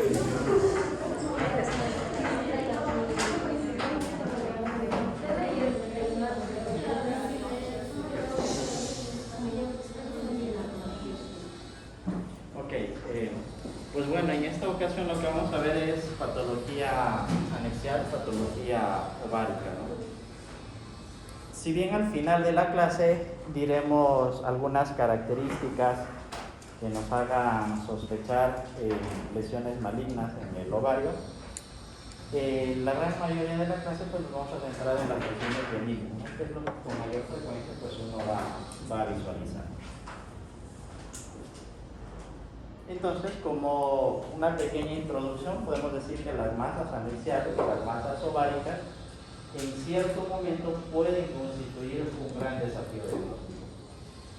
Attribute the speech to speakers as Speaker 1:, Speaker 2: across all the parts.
Speaker 1: Ok, pues bueno, en esta ocasión lo que vamos a ver es patología anexial, patología ovárica, ¿no? Si bien al final de la clase diremos algunas características que nos hagan sospechar lesiones malignas en el ovario, la gran mayoría de la clase pues nos vamos a centrar en las lesiones benignas, ¿no? Que es lo que con mayor frecuencia pues uno va a visualizar. Entonces, como una pequeña introducción, podemos decir que las masas anexiales o las masas ováricas en cierto momento pueden constituir un gran desafío diagnóstico,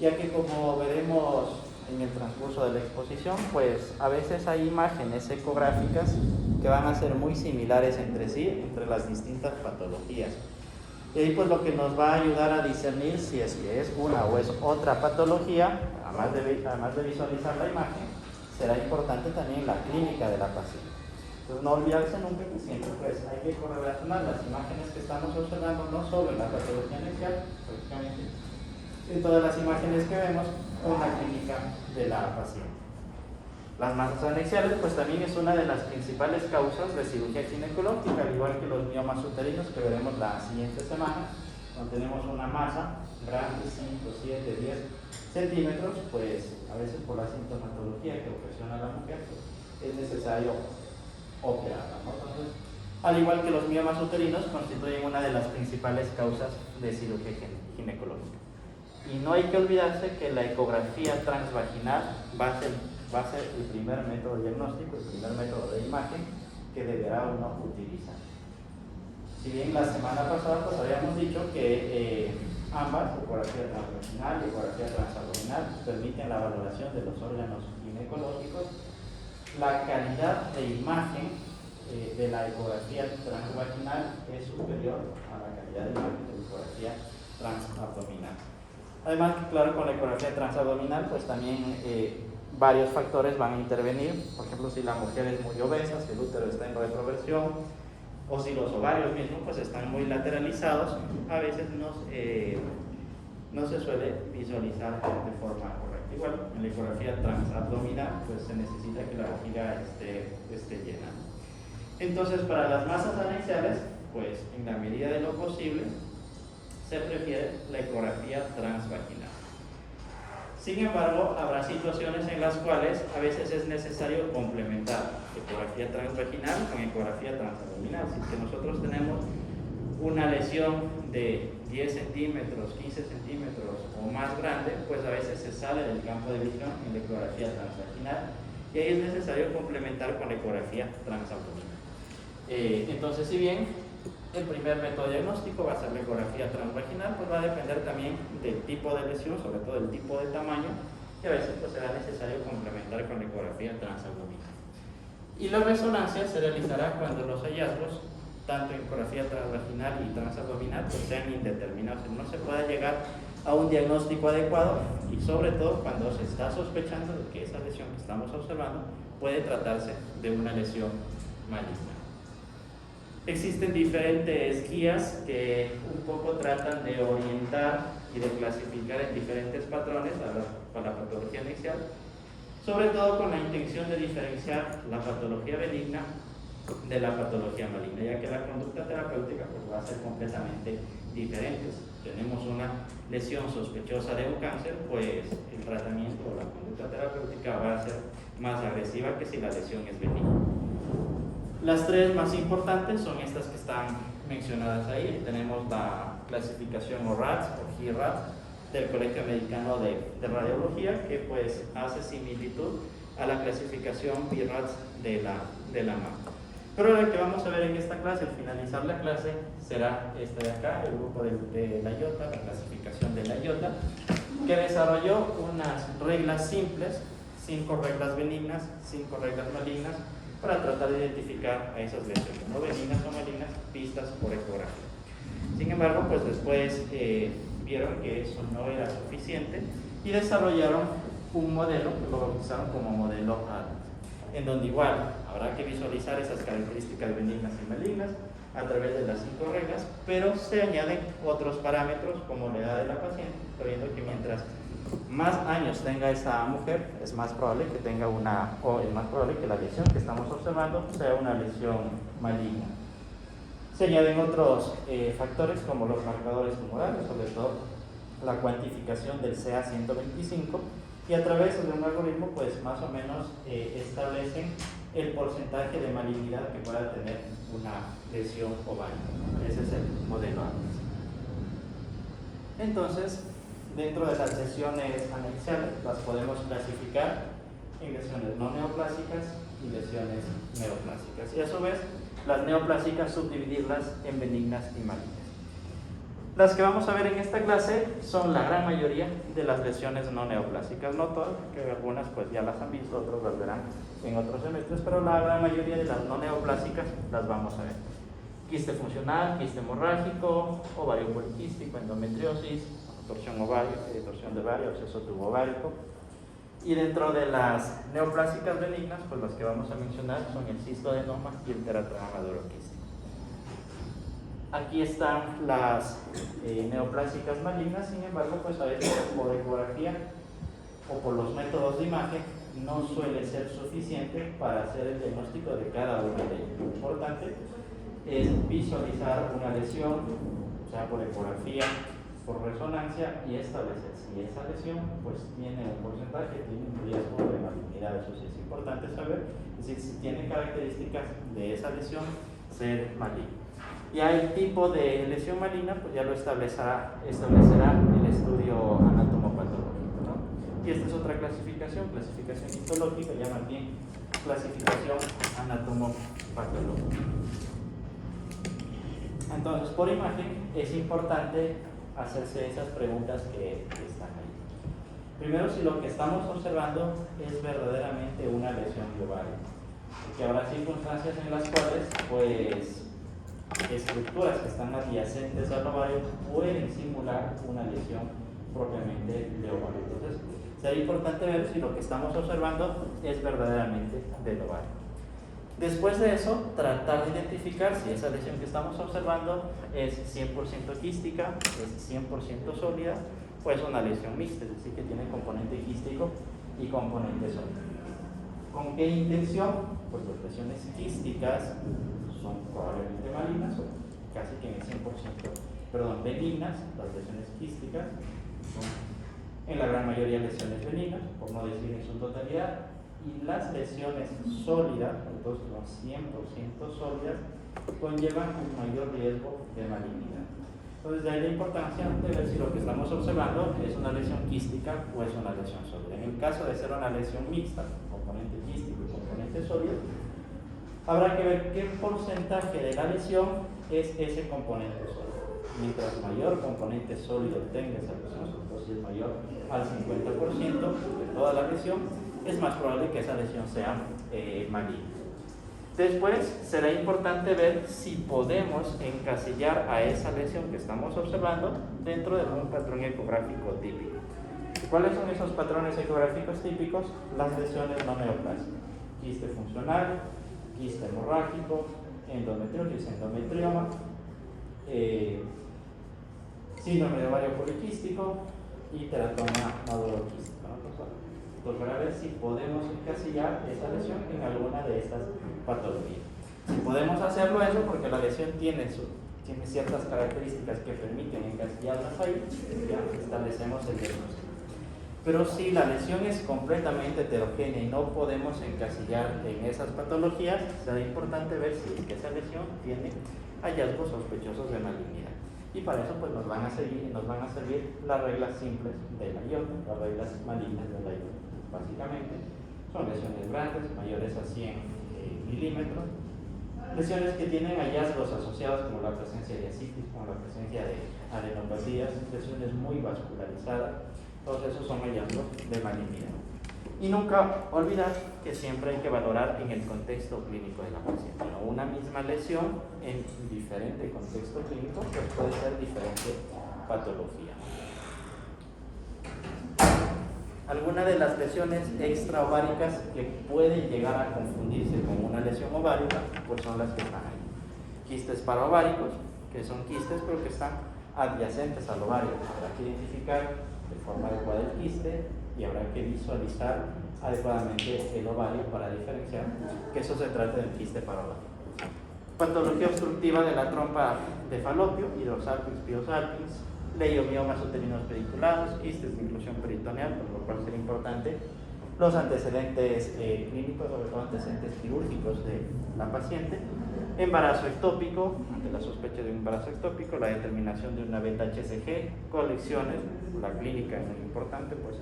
Speaker 1: ya que como veremos en el transcurso de la exposición, pues a veces hay imágenes ecográficas que van a ser muy similares entre sí, entre las distintas patologías. Y ahí pues lo que nos va a ayudar a discernir si es que es una o es otra patología, además de visualizar la imagen, será importante también la clínica de la paciente. Entonces no olvidarse nunca que siempre pues hay que correlacionar las imágenes que estamos observando no solo en la patología anexial, prácticamente en todas las imágenes que vemos, con la clínica de la paciente. Las masas anexiales pues también es una de las principales causas de cirugía ginecológica, al igual que los miomas uterinos que veremos la siguiente semana. Cuando tenemos una masa grande, 5, 7, 10 centímetros, pues a veces por la sintomatología que ocasiona la mujer, pues, es necesario operarla, ¿no? Entonces, al igual que los miomas uterinos, constituyen una de las principales causas de cirugía ginecológica. Y no hay que olvidarse que la ecografía transvaginal va a ser el primer método diagnóstico, el primer método de imagen que deberá uno utilizar. Si bien la semana pasada pues habíamos dicho que ambas, ecografía transvaginal y ecografía transabdominal, permiten la valoración de los órganos ginecológicos, la calidad de imagen de la ecografía transvaginal es superior a la calidad de imagen de la ecografía transabdominal. Además, claro, con la ecografía transabdominal, pues también varios factores van a intervenir. Por ejemplo, si la mujer es muy obesa, si el útero está en retroversión, o si los ovarios mismos pues están muy lateralizados, a veces no se suele visualizar de forma correcta. Igual, en la ecografía transabdominal, pues se necesita que la vejiga esté llena. Entonces, para las masas anexiales, pues en la medida de lo posible, se prefiere la ecografía transvaginal. Sin embargo, habrá situaciones en las cuales a veces es necesario complementar ecografía transvaginal con ecografía transabdominal. Si es que nosotros tenemos una lesión de 10 centímetros, 15 centímetros o más grande, pues a veces se sale del campo de visión en la ecografía transvaginal y ahí es necesario complementar con la ecografía transabdominal. Entonces, si bien el primer método diagnóstico va a ser la ecografía transvaginal, pues va a depender también del tipo de lesión, sobre todo del tipo de tamaño, y a veces pues será necesario complementar con la ecografía transabdominal. Y la resonancia se realizará cuando los hallazgos, tanto en ecografía transvaginal y transabdominal, pues sean indeterminados, no se pueda llegar a un diagnóstico adecuado, y sobre todo cuando se está sospechando de que esa lesión que estamos observando puede tratarse de una lesión maligna. Existen diferentes guías que un poco tratan de orientar y de clasificar en diferentes patrones a la patología anexial, sobre todo con la intención de diferenciar la patología benigna de la patología maligna, ya que la conducta terapéutica pues, va a ser completamente diferente. Si tenemos una lesión sospechosa de un cáncer, pues el tratamiento o la conducta terapéutica va a ser más agresiva que si la lesión es benigna. Las tres más importantes son estas que están mencionadas ahí. Tenemos la clasificación ORATS o GIRATS del Colegio Americano de Radiología, que pues hace similitud a la clasificación BIRATS de la mama. Pero lo que vamos a ver en esta clase, al finalizar la clase, será esta de acá, el grupo de la IOTA, la clasificación de la IOTA, que desarrolló unas reglas simples, 5 reglas benignas, 5 reglas malignas, para tratar de identificar a esas lesiones, no benignas o malignas, vistas por ecografía. Sin embargo, pues después vieron que eso no era suficiente y desarrollaron un modelo que lo bautizaron como modelo ADAMS. en donde igual habrá que visualizar esas características benignas y malignas a través de las 5 reglas, pero se añaden otros parámetros como la edad de la paciente, sabiendo que mientras más años tenga esa mujer, es más probable que tenga es más probable que la lesión que estamos observando sea una lesión maligna. Se añaden otros factores como los marcadores tumorales, sobre todo la cuantificación del CA125, y a través de un algoritmo pues más o menos establecen el porcentaje de malignidad que pueda tener una lesión ovárica. Ese es el modelo ANEX. Entonces, dentro de las lesiones anexiales las podemos clasificar en lesiones no neoplásicas y lesiones neoplásicas, y a su vez las neoplásicas subdividirlas en benignas y malignas. Las que vamos a ver en esta clase son la gran mayoría de las lesiones no neoplásicas, no todas, que algunas pues ya las han visto, otros las verán en otros semestres, pero la gran mayoría de las no neoplásicas las vamos a ver. Quiste funcional, quiste hemorrágico, ovario poliquístico, endometriosis, torsión de ovario, absceso tubovárico. Y dentro de las neoplásicas benignas, pues las que vamos a mencionar son el cistoadenoma y el teratroma maduroquístico. Aquí están las neoplásicas malignas, sin embargo, pues a veces por ecografía o por los métodos de imagen no suele ser suficiente para hacer el diagnóstico de cada una de ellas. Lo importante es visualizar una lesión, o sea, por ecografía, por resonancia, y establecer si esa lesión pues tiene un porcentaje, tiene un riesgo de malignidad. Eso sí es importante saber, es decir, si tiene características de esa lesión ser maligna. Ya el tipo de lesión maligna pues ya lo establecerá el estudio anatomopatológico, ¿no? Y esta es otra clasificación histológica, ya más bien clasificación anatomopatológica. Entonces, por imagen es importante hacerse esas preguntas que están ahí. Primero, si lo que estamos observando es verdaderamente una lesión de ovario, porque habrá circunstancias en las cuales pues estructuras que están adyacentes al ovario pueden simular una lesión propiamente de ovario. Entonces, será importante ver si lo que estamos observando es verdaderamente del ovario. Después de eso, tratar de identificar si esa lesión que estamos observando es 100% quística, es 100% sólida, o es una lesión mixta, es decir, que tiene componente quístico y componente sólido. ¿Con qué intención? Pues las lesiones quísticas son probablemente malignas, o casi que en el 100%, benignas. Las lesiones quísticas son en la gran mayoría lesiones benignas, por no decir en su totalidad, y las lesiones sólidas, entonces son 100% sólidas, conllevan un mayor riesgo de malignidad. Entonces, de ahí la importancia de ver si lo que estamos observando es una lesión quística o es una lesión sólida. En el caso de ser una lesión mixta, componente quístico y componente sólido, habrá que ver qué porcentaje de la lesión es ese componente sólido. Mientras mayor componente sólido tenga esa lesión, si es mayor al 50% de toda la lesión, es más probable que esa lesión sea maligna. Después será importante ver si podemos encasillar a esa lesión que estamos observando dentro de un patrón ecográfico típico. ¿Cuáles son esos patrones ecográficos típicos? Las lesiones no neoplásicas: quiste funcional, quiste hemorrágico, endometriosis, endometrioma, síndrome de ovario poliquístico y teratoma maduroquístico, ¿no? Entonces, para ver si podemos encasillar esa lesión en alguna de estas patologías. Si podemos hacerlo eso, porque la lesión tiene ciertas características que permiten encasillarlas ahí, ya establecemos el diagnóstico. Pero si la lesión es completamente heterogénea y no podemos encasillar en esas patologías, será importante ver si es que esa lesión tiene hallazgos sospechosos de malignidad. Y para eso pues nos van a servir las reglas simples de la IOTA, las reglas malignas de la IOTA. Básicamente son lesiones grandes, mayores a 100 milímetros, lesiones que tienen hallazgos asociados como la presencia de ascitis, como la presencia de adenopatías, lesiones muy vascularizadas. Todos esos son hallazgos de malignidad. Y nunca olvidar que siempre hay que valorar en el contexto clínico de la paciente. Una misma lesión en diferente contexto clínico pues puede ser diferente patología. Algunas de las lesiones extraováricas que pueden llegar a confundirse con una lesión ovárica, pues son las que están ahí. Quistes paraováricos, que son quistes pero que están adyacentes al ovario. Habrá que identificar de forma adecuada el quiste y habrá que visualizar adecuadamente el ovario para diferenciar que eso se trata de un quiste paraovárico. Patología obstructiva de la trompa de falopio, hidrosalpinx, piosalpinx, leiomiomas uterinos pediculados, quistes de inclusión peritoneal, por lo cual será importante los antecedentes clínicos, sobre todo antecedentes quirúrgicos de la paciente, embarazo ectópico, ante la sospecha de un embarazo ectópico, la determinación de una beta-HCG, colecciones, la clínica es muy importante, pues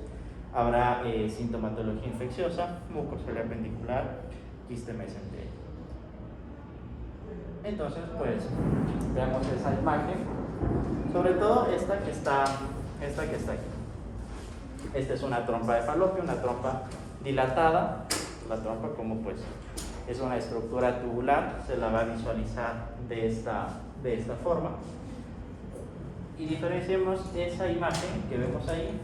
Speaker 1: habrá sintomatología infecciosa, mucocelia pendicular, quiste mesentérico. Entonces, pues, veamos esa imagen, sobre todo esta que está aquí. Esta es una trompa de falopio, una trompa dilatada. La trompa, como pues es una estructura tubular, se la va a visualizar de esta forma. Y diferenciemos esa imagen que vemos ahí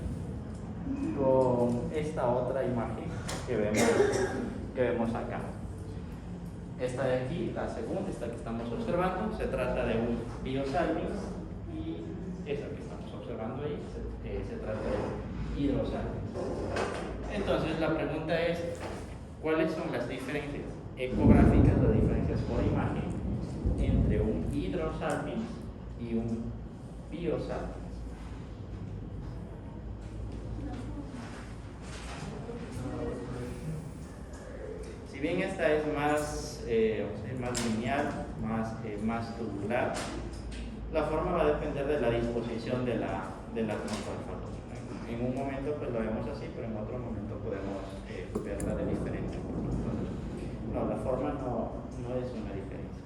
Speaker 1: con esta otra imagen que vemos acá. Esta de aquí, la segunda, esta que estamos observando, se trata de un piosalpinx, y esta que estamos observando ahí se trata de hidrosalpinx. Entonces la pregunta es, ¿cuáles son las diferencias ecográficas, las diferencias por imagen, entre un hidrosalpinx y un piosalpinx? Si bien esta es más lineal, más tubular, la forma va a depender de la disposición de la trompa del falopio. En un momento pues lo vemos así, pero en otro momento podemos verla de diferente. No, la forma no es una diferencia.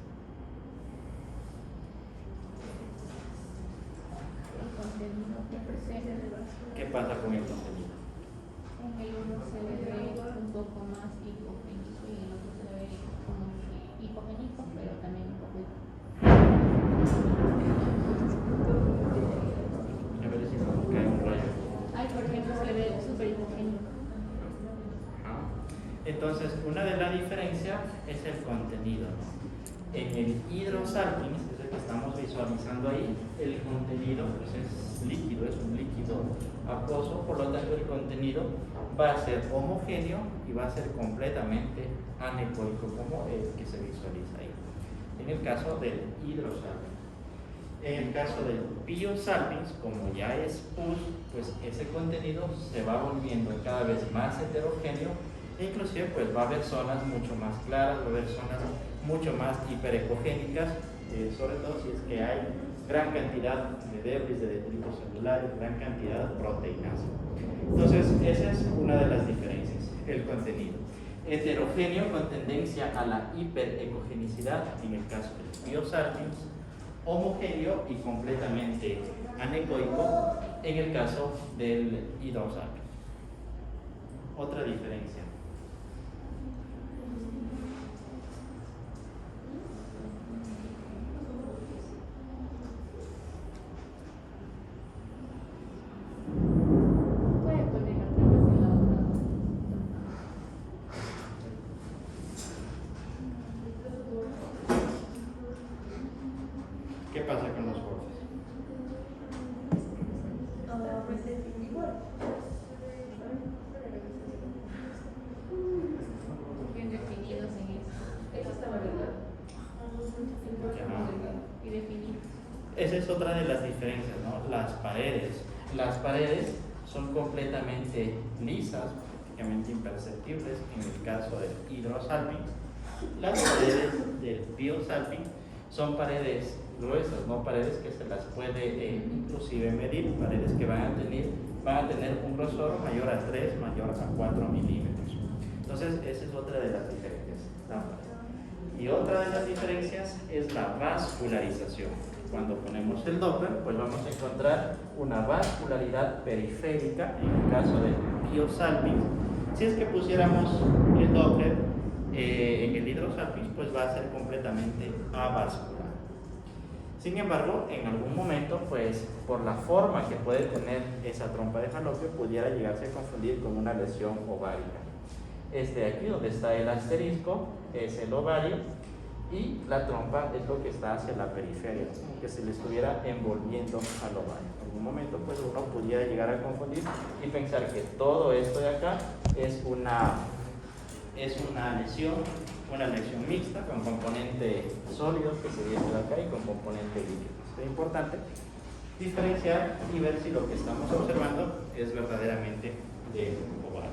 Speaker 1: ¿Qué pasa con el contenido?
Speaker 2: En el uno se ve un poco más hipogénico y en el otro se ve como hipogénico, pero también un poco
Speaker 1: A ver si nos cae un rayo.
Speaker 2: Ay, por ejemplo, se ve súper hipogénico.
Speaker 1: Entonces, una de las diferencias es el contenido. En el hidrosalpinx, que es el que estamos visualizando ahí, el contenido pues es líquido, es un líquido acuoso, por lo tanto el contenido va a ser homogéneo y va a ser completamente anecoico, como el que se visualiza ahí. En el caso del hidrosalpinx. En el caso del piosalpinx, como ya es pus, pues ese contenido se va volviendo cada vez más heterogéneo. Inclusive pues va a haber zonas mucho más claras, va a haber zonas mucho más hiperecogénicas, sobre todo si es que hay gran cantidad de debris, de detritos celulares, gran cantidad de proteínas. Entonces esa es una de las diferencias, el contenido. Heterogéneo con tendencia a la hiperecogenicidad en el caso del piosalpinx, homogéneo y completamente anecoico en el caso del hidrosalpinx. Otra diferencia.
Speaker 2: Puede poner la trama en la otra.
Speaker 1: ¿Qué pasa con los bordes?
Speaker 2: Bien definidos en eso. Eso está verdad. Y definidos.
Speaker 1: Esa es otra de las diferencias, ¿no? Las paredes son completamente lisas, prácticamente imperceptibles en el caso del hidrosalpinx. Las paredes del piosalpinx son paredes gruesas, no paredes que se las puede inclusive medir, paredes que van a tener un grosor mayor a 3, mayor a 4 milímetros. Entonces, esa es otra de las diferencias. Y otra de las diferencias es la vascularización. Cuando ponemos el Doppler, pues vamos a encontrar una vascularidad periférica en el caso del piosalpinx. Si es que pusiéramos el Doppler en el hidrosalpinx, pues va a ser completamente avascular. Sin embargo, en algún momento, pues por la forma que puede tener esa trompa de falopio, pudiera llegarse a confundir con una lesión ovárica. Este de aquí, donde está el asterisco, es el ovario, y la trompa es lo que está hacia la periferia, como que se le estuviera envolviendo al ovario. En algún momento, pues uno pudiera llegar a confundir y pensar que todo esto de acá es una lesión mixta con componente sólido que se viene de acá y con componente líquido. Es importante diferenciar y ver si lo que estamos observando es verdaderamente de ovario.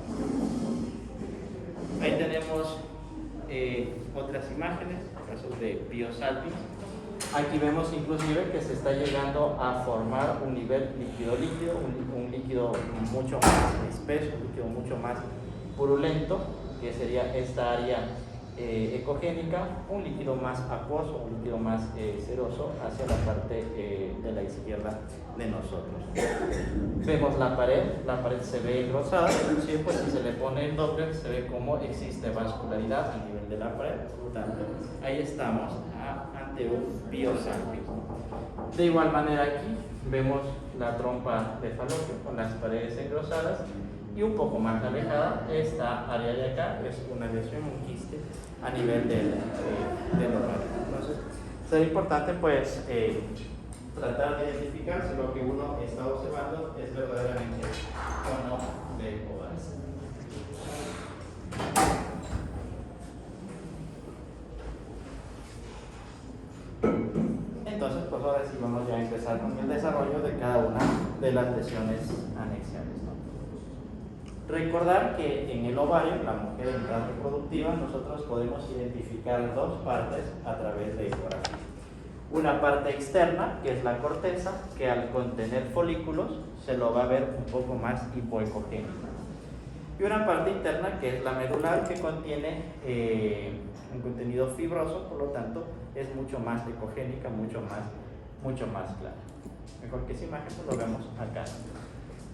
Speaker 1: Ahí tenemos otras imágenes, casos de Biosalpinx. Aquí vemos inclusive que se está llegando a formar un nivel líquido-líquido, un líquido mucho más espeso, un líquido mucho más purulento, que sería esta área ecogénica, un líquido más acuoso, un líquido más ceroso hacia la parte de la izquierda de nosotros. Vemos la pared se ve engrosada, inclusive pues si se le pone el Doppler se ve cómo existe vascularidad a nivel de la pared, por lo tanto ahí estamos ante un Biosalpinx. De igual manera aquí vemos la trompa de falopio con las paredes engrosadas y un poco más alejada esta área de acá es una lesión, un quiste a nivel del ovario. Entonces sería importante pues tratar de identificar si lo que uno está observando es verdaderamente o no de ovario. Entonces, pues ahora sí vamos ya a empezar con el desarrollo de cada una de las lesiones anexiales, ¿no? Recordar que en el ovario, la mujer en edad reproductiva, nosotros podemos identificar dos partes a través de ecografía. Una parte externa, que es la corteza, que al contener folículos se lo va a ver un poco más hipoecogénico. Y una parte interna, que es la medular, que contiene un contenido fibroso, por lo tanto es mucho más ecogénica, mucho más clara. Mejor que esa imagen pues lo vemos acá.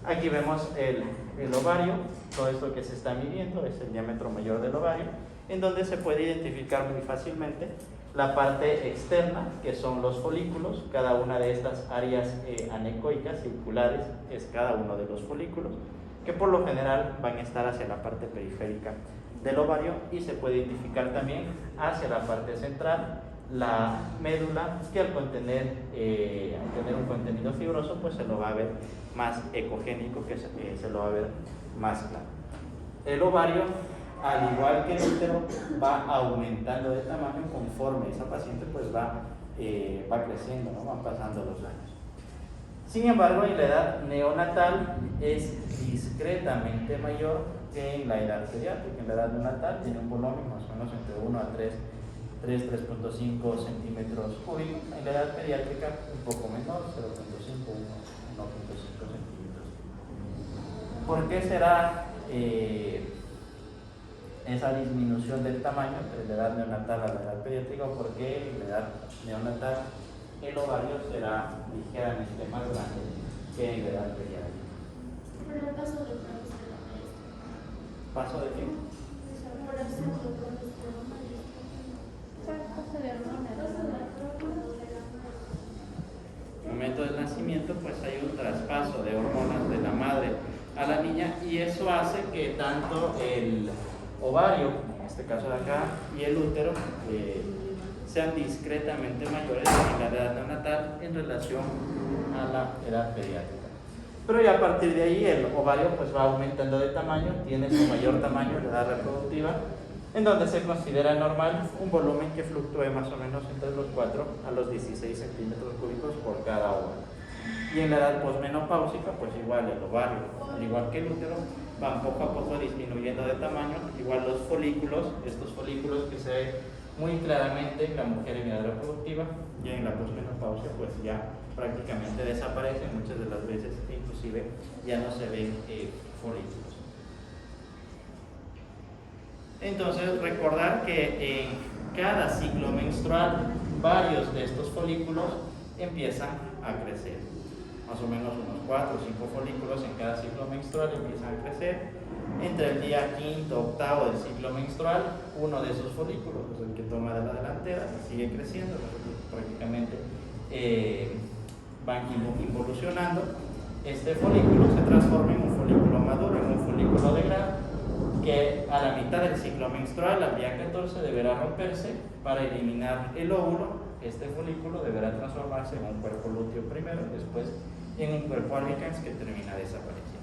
Speaker 1: Aquí vemos el ovario, todo esto que se está midiendo es el diámetro mayor del ovario, en donde se puede identificar muy fácilmente la parte externa, que son los folículos. Cada una de estas áreas anecoicas circulares es cada uno de los folículos, que por lo general van a estar hacia la parte periférica del ovario, y se puede identificar también hacia la parte central la médula, que al tener un contenido fibroso pues se lo va a ver más ecogénico, que se lo va a ver más claro. El ovario, al igual que el útero, va aumentando de tamaño conforme esa paciente pues va creciendo, ¿no? Van pasando los años. Sin embargo, en la edad neonatal es discretamente mayor que en la edad pediátrica. En la edad neonatal tiene un volumen más o menos entre 1 a 3.5 centímetros cúbicos. En la edad pediátrica un poco menor, 0.5, 1.5 centímetros. ¿Por qué será esa disminución del tamaño entre la edad neonatal a la edad pediátrica? ¿O por qué en la edad neonatal el ovario será ligeramente más grande que en la edad pediátrica?
Speaker 3: Por el paso de
Speaker 1: ¿Paso de qué?
Speaker 3: por el centro de
Speaker 1: Momento del nacimiento, pues hay un traspaso de hormonas de la madre a la niña, y eso hace que tanto el ovario, en este caso de acá, y el útero sean discretamente mayores en la edad neonatal en relación a la edad pediátrica. Pero ya a partir de ahí el ovario pues va aumentando de tamaño, tiene su mayor tamaño en la edad reproductiva, en donde se considera normal un volumen que fluctúe más o menos entre los 4 a los 16 centímetros cúbicos por cada ovario. Y en la edad posmenopáusica, pues igual el ovario, al igual que el útero, van poco a poco disminuyendo de tamaño. Igual los folículos, estos folículos que se ven muy claramente en la mujer en edad reproductiva, y en la posmenopausia pues ya prácticamente desaparecen, muchas de las veces inclusive ya no se ven folículos. Entonces, recordar que en cada ciclo menstrual varios de estos folículos empiezan a crecer. Más o menos unos 4 o 5 folículos en cada ciclo menstrual empiezan a crecer. Entre el día 5º, 8º del ciclo menstrual, uno de esos folículos es el que toma de la delantera y sigue creciendo. Prácticamente van involucionando, este folículo se transforma en un folículo maduro, en un folículo de grado, que a la mitad del ciclo menstrual, al día 14, deberá romperse para eliminar el óvulo. Este folículo deberá transformarse en un cuerpo lúteo primero, después en un cuerpo albicans que termina desapareciendo.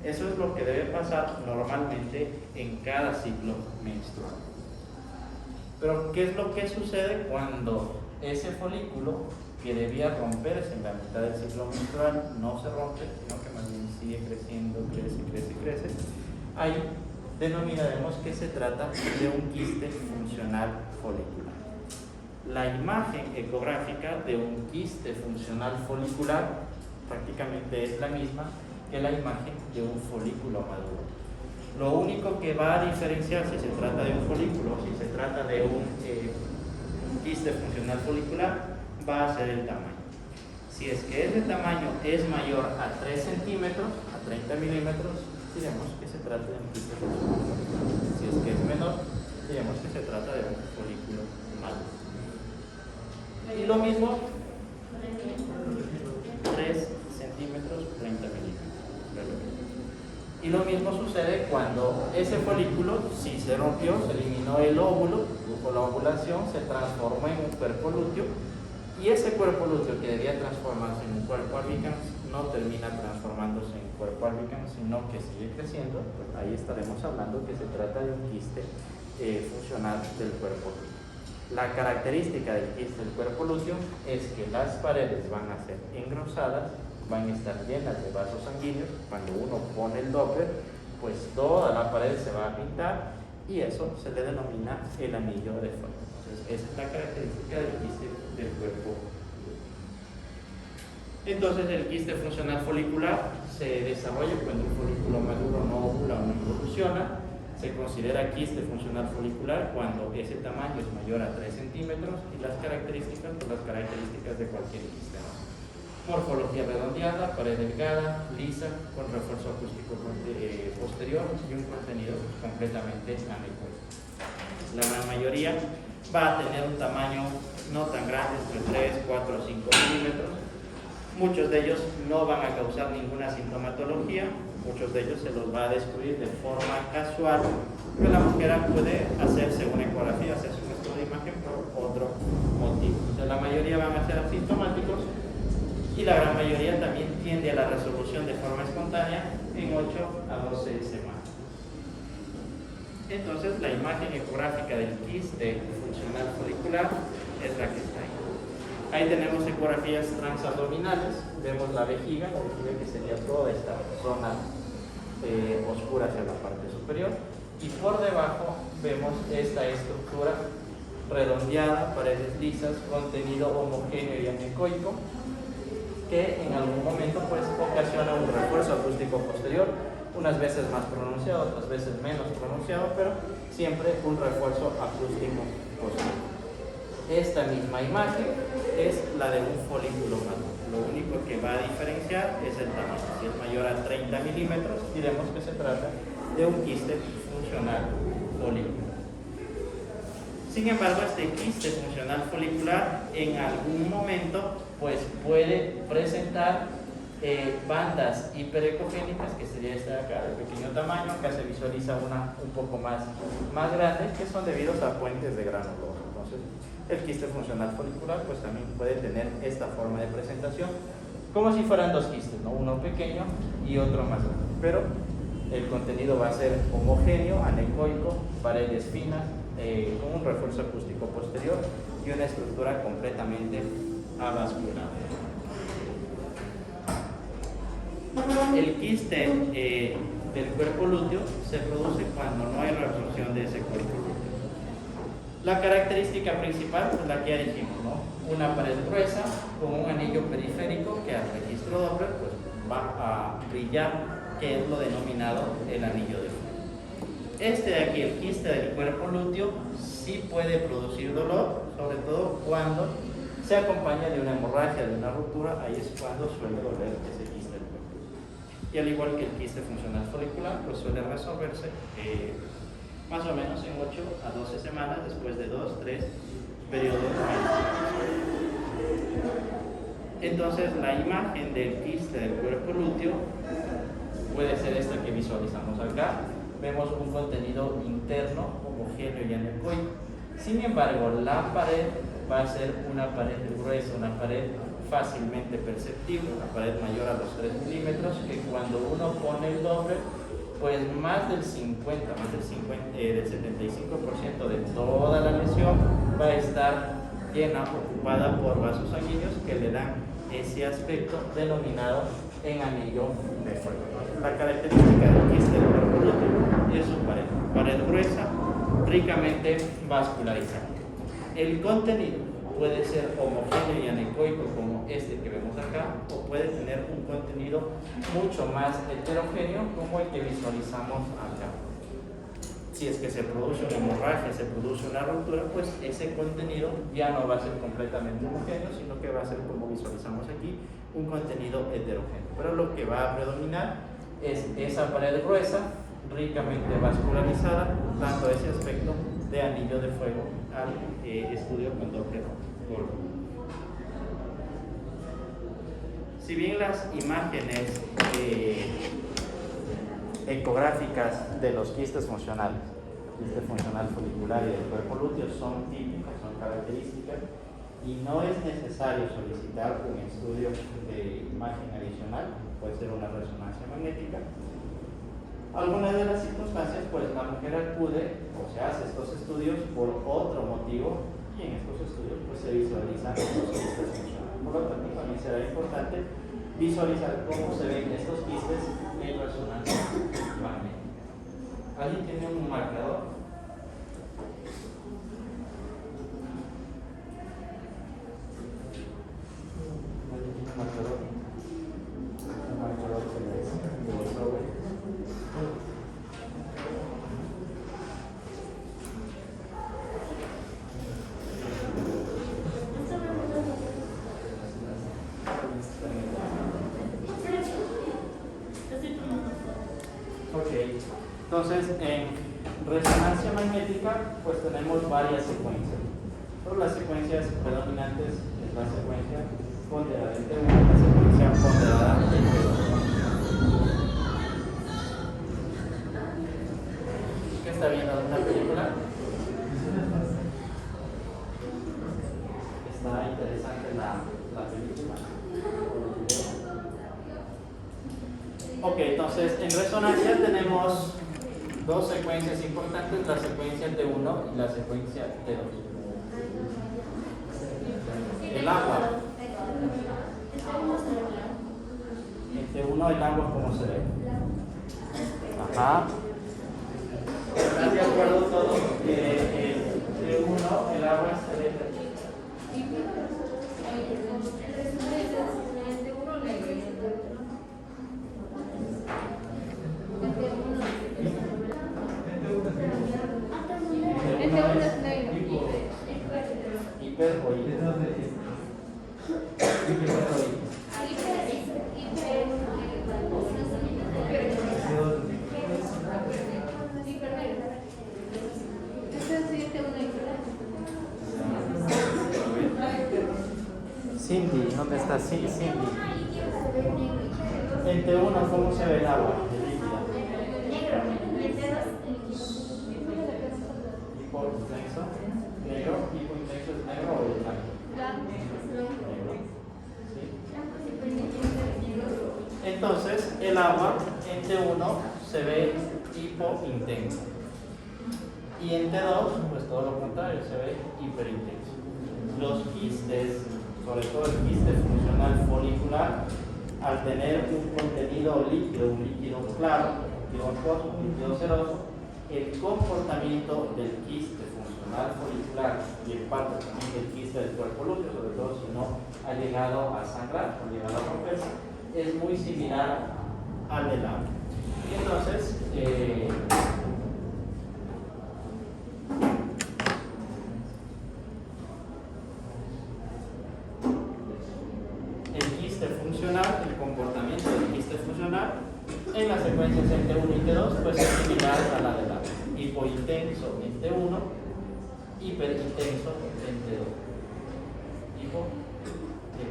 Speaker 1: Eso es lo que debe pasar normalmente en cada ciclo menstrual. Pero ¿qué es lo que sucede cuando ese folículo, que debía romperse en la mitad del ciclo menstrual, no se rompe, sino que más bien sigue creciendo, crece? Ahí denominaremos que se trata de un quiste funcional folicular. La imagen ecográfica de un quiste funcional folicular prácticamente es la misma que la imagen de un folículo maduro. Lo único que va a diferenciar si se trata de un folículo o si se trata de un quiste funcional folicular va a ser el tamaño. Si es que ese tamaño es mayor a 3 centímetros, a 30 milímetros, diremos que se trata de un quiste funcional folicular. Si es que es menor, diremos que se trata de un folículo maduro. Y lo mismo, 3 centímetros, 30 milímetros. Y lo mismo sucede cuando ese folículo, si se rompió, se eliminó el óvulo, o la ovulación, se transformó en un cuerpo lúteo, y ese cuerpo lúteo que debía transformarse en un cuerpo albicans no termina transformándose en cuerpo albicans, sino que sigue creciendo. Pues ahí estaremos hablando que se trata de un quiste funcional del cuerpo lúteo. La característica del quiste del cuerpo lúteo es que las paredes van a ser engrosadas, van a estar llenas de vasos sanguíneos. Cuando uno pone el Doppler, pues toda la pared se va a pintar y eso se le denomina el anillo de Foley. Entonces, esa es la característica del quiste del cuerpo lúteo. Entonces, el quiste funcional folicular se desarrolla cuando un folículo maduro no ovula o no involuciona. Se considera quiste funcional folicular cuando ese tamaño es mayor a 3 centímetros y las características, pues las características de cualquier quiste, ¿no? Morfología redondeada, pared delgada, lisa, con refuerzo acústico posterior y un contenido completamente anecoico. La gran mayoría va a tener un tamaño no tan grande, entre 3, 4 o 5 milímetros. Muchos de ellos no van a causar ninguna sintomatología, muchos de ellos se los va a descubrir de forma casual, pero la mujer puede hacerse una ecografía, hacerse un estudio de imagen por otro motivo. Entonces, la mayoría van a ser asintomáticos y la gran mayoría también tiende a la resolución de forma espontánea en 8 a 12 semanas. Entonces, la imagen ecográfica del quiste funcional folicular es la que está ahí. Ahí tenemos ecografías transabdominales, vemos la vejiga que sería toda esta zona oscura hacia la parte superior, y por debajo vemos esta estructura redondeada, paredes lisas, contenido homogéneo y anecoico, que en algún momento pues ocasiona un refuerzo acústico posterior, unas veces más pronunciado, otras veces menos pronunciado, pero siempre un refuerzo acústico posterior. Esta misma imagen es la de un folículo maduro. Lo único que va a diferenciar es el tamaño. Si es mayor a 30 milímetros, diremos que se trata de un quiste funcional folicular. Sin embargo, este quiste funcional folicular en algún momento pues puede presentar bandas hiperecogénicas, que sería esta de acá, de pequeño tamaño. Acá se visualiza una un poco más grande, que son debidos a puentes de granulosa. Entonces, el quiste funcional folicular pues también puede tener esta forma de presentación, como si fueran dos quistes, ¿no? Uno pequeño y otro más grande, pero el contenido va a ser homogéneo, anecoico, paredes finas, con un refuerzo acústico posterior y una estructura completamente avasculada. El quiste del cuerpo lúteo se produce cuando no hay reabsorción de ese cuerpo lúteo. La característica principal es la que ya dijimos, ¿no? Una pared gruesa con un anillo periférico que al registro Doppler pues, va a brillar, que es lo denominado el anillo de Foley. Este de aquí, el quiste del cuerpo lúteo, sí puede producir dolor, sobre todo cuando se acompaña de una hemorragia, de una ruptura. Ahí es cuando suele doler ese quiste del cuerpo lúteo. Y al igual que el quiste funcional folicular, pues suele resolverse más o menos en 8 a 12 semanas después de 2-3 periodos menstruales. Entonces la imagen del quiste del cuerpo lúteo puede ser esta que visualizamos acá. Vemos un contenido interno homogéneo y anecoico. Sin embargo, la pared va a ser una pared gruesa, una pared fácilmente perceptible, una pared mayor a los 3 milímetros, que cuando uno pone el doble, pues más del 75% de toda la lesión va a estar llena, ocupada por vasos sanguíneos que le dan ese aspecto denominado en anillo de fuego. La característica del quiste del cuerpo lúteo es su pared gruesa, ricamente vascularizada. El contenido puede ser homogéneo y anecoico como este que vemos acá, o puede tener un contenido mucho más heterogéneo como el que visualizamos acá. Si es que se produce una hemorragia, se produce una ruptura, pues ese contenido ya no va a ser completamente homogéneo, sino que va a ser, como visualizamos aquí, un contenido heterogéneo. Pero lo que va a predominar es esa pared gruesa, ricamente vascularizada, dando ese aspecto de anillo de fuego al estudio con Doppler. Si bien las imágenes ecográficas de los quistes funcionales, quiste funcional folicular y del cuerpo lúteo, son típicas, son características, y no es necesario solicitar un estudio de imagen adicional, puede ser una resonancia magnética. Algunas de las circunstancias, pues la mujer acude o se hace estos estudios por otro motivo, y en estos estudios pues se visualizan los quistes funcionales. Por lo tanto, también será importante visualizar cómo se ven estos quistes en resonancia magnética. ¿Alguien tiene un marcador? ¿Alguien tiene un marcador? Un marcador que les sobre. Entonces, en resonancia magnética, pues tenemos varias secuencias. Pero las secuencias predominantes es la secuencia ponderada en T1 y la secuencia ponderada en T2. ¿Qué está viendo? ¿Una película? Está interesante la película. Ok, entonces en resonancia tenemos dos secuencias importantes, la secuencia T1 y la secuencia T2. El agua. En T1 el agua, ¿cómo se ve? Ajá. ¿Están de acuerdo todos que en T1 el agua se ve? Hiper o hiper. Cindy, ¿dónde está Cindy? En T1, ¿cómo se ve el agua? Hipointenso, negro, hipointenso es negro o es blanco. Negro. ¿Sí? Entonces, el agua en T1 se ve hipointenso. Y en T2, pues todo lo contrario, se ve hiperintenso. Los quistes, sobre todo el quiste funcional folicular, al tener un contenido líquido, un líquido claro, un líquido acuoso, un líquido ceroso, el comportamiento del quiste funcional folicular y en parte también del quiste del cuerpo lúteo, sobre todo si no ha llegado a sangrar o llegado a romperse, es muy similar al del agua. Entonces, el quiste funcional, el comportamiento del quiste funcional en las secuencias en T1 y T2 pues es similar a la del agua. Hipointenso en T1, hiperintenso en T2. Hipointenso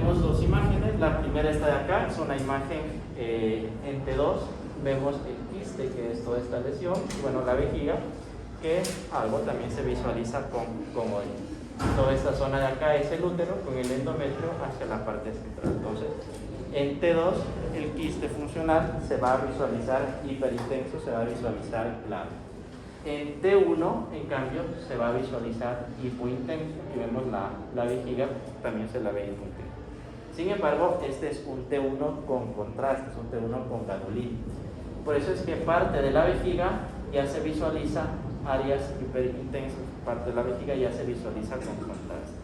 Speaker 1: vemos dos imágenes. La primera está de acá, es una imagen en T2. Vemos el quiste, que es toda esta lesión, bueno, la vejiga, que algo también se visualiza con comodidad. Toda esta zona de acá es el útero con el endometrio hacia la parte central. Entonces, en T2 el quiste funcional se va a visualizar hiperintenso, se va a visualizar claro. En T1, en cambio, se va a visualizar hipointenso. Aquí vemos la vejiga, también se la ve hipointenso. Sin embargo, este es un T1 con contraste, es un T1 con gadolina. Por eso es que parte de la vejiga ya se visualiza áreas hiperintensas, parte de la vejiga ya se visualiza con contraste.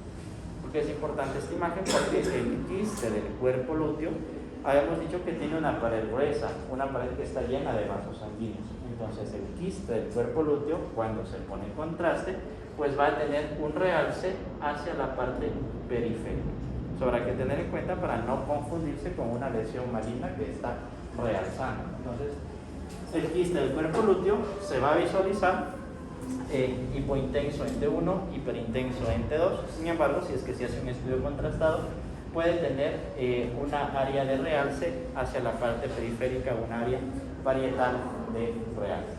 Speaker 1: ¿Por qué es importante esta imagen? Porque el quiste del cuerpo lúteo, habíamos dicho que tiene una pared gruesa, una pared que está llena de vasos sanguíneos. Entonces el quiste del cuerpo lúteo, cuando se pone en contraste, pues va a tener un realce hacia la parte periférica. Eso habrá que tener en cuenta para no confundirse con una lesión maligna que está realzando. Entonces, el quiste del cuerpo lúteo se va a visualizar hipointenso en T1, hiperintenso en T2. Sin embargo, si es que se hace un estudio contrastado, puede tener una área de realce hacia la parte periférica, un área parietal de realce.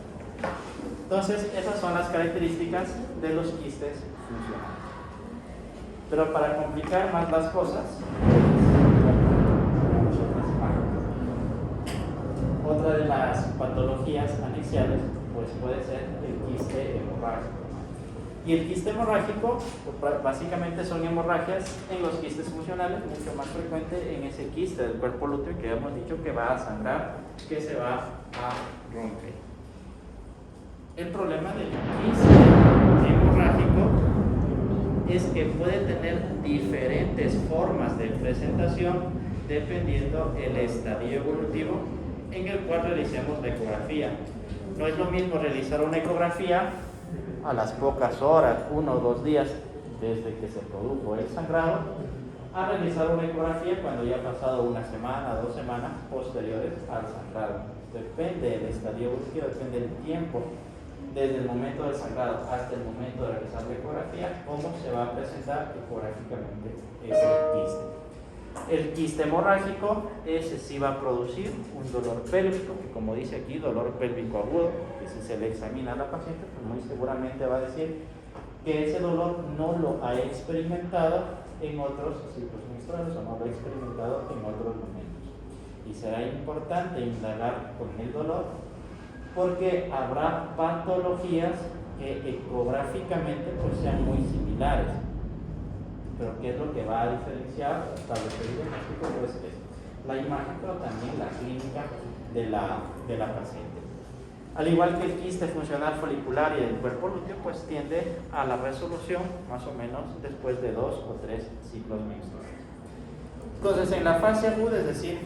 Speaker 1: Entonces, esas son las características de los quistes funcionales. Pero para complicar más las cosas, otra de las patologías anexiales pues puede ser el quiste hemorrágico. Y el quiste hemorrágico, pues, básicamente son hemorragias en los quistes funcionales, mucho más frecuente en ese quiste del cuerpo lúteo que hemos dicho que va a sangrar, que se va a romper. El problema del quiste hemorrágico es que puede tener diferentes formas de presentación dependiendo el estadio evolutivo en el cual realicemos la ecografía. No es lo mismo realizar una ecografía a las pocas horas, 1 o 2 días desde que se produjo el sangrado, a realizar una ecografía cuando ya ha pasado 1 semana, 2 semanas posteriores al sangrado. Depende del estadio evolutivo, depende del tiempo desde el momento del sangrado hasta el momento de realizar la ecografía, cómo se va a presentar ecográficamente ese quiste. El quiste hemorrágico, ese sí va a producir un dolor pélvico, que como dice aquí, dolor pélvico agudo, que si se le examina a la paciente, pues muy seguramente va a decir que ese dolor no lo ha experimentado en otros ciclos menstruales o no lo ha experimentado en otros momentos. Y será importante indagar con el dolor porque habrá patologías que ecográficamente pues sean muy similares. Pero ¿qué es lo que va a diferenciar o establecer el diagnóstico? Pues es la imagen, pero también la clínica de la paciente. Al igual que el quiste funcional folicular y del cuerpo lúteo, pues tiende a la resolución más o menos después de 2 o 3 ciclos menstruales. Entonces, en la fase aguda, es decir,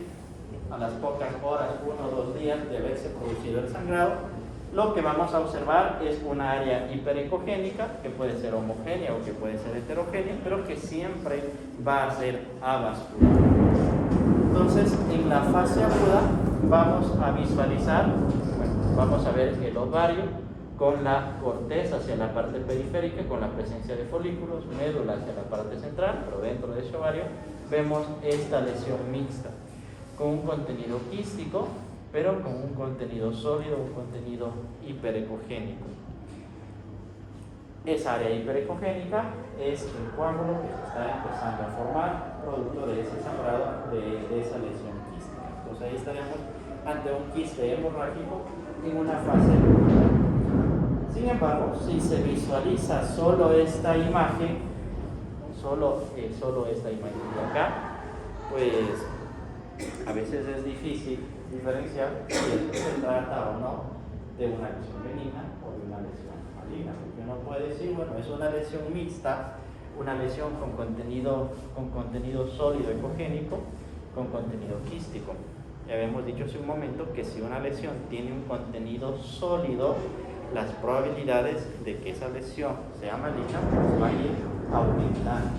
Speaker 1: a las pocas horas, 1 o 2 días de haberse producido el sangrado, lo que vamos a observar es una área hiperecogénica, que puede ser homogénea o que puede ser heterogénea, pero que siempre va a ser avascular. Entonces, en la fase aguda vamos a visualizar, vamos a ver el ovario con la corteza hacia la parte periférica, con la presencia de folículos, médula hacia la parte central, pero dentro de ese ovario vemos esta lesión mixta, con un contenido quístico, pero con un contenido sólido, un contenido hiperecogénico. Esa área hiperecogénica es el coágulo que se está empezando a formar producto de ese sangrado, de esa lesión quística. Entonces ahí estaremos ante un quiste hemorrágico en una fase aguda. Sin embargo, si se visualiza solo esta imagen, solo esta imagen de acá, pues a veces es difícil diferenciar si se trata o no de una lesión benigna o de una lesión maligna, porque uno puede decir, bueno, es una lesión mixta, una lesión con contenido sólido ecogénico, con contenido quístico. Ya habíamos dicho hace un momento que si una lesión tiene un contenido sólido, las probabilidades de que esa lesión sea maligna pues van a ir aumentando.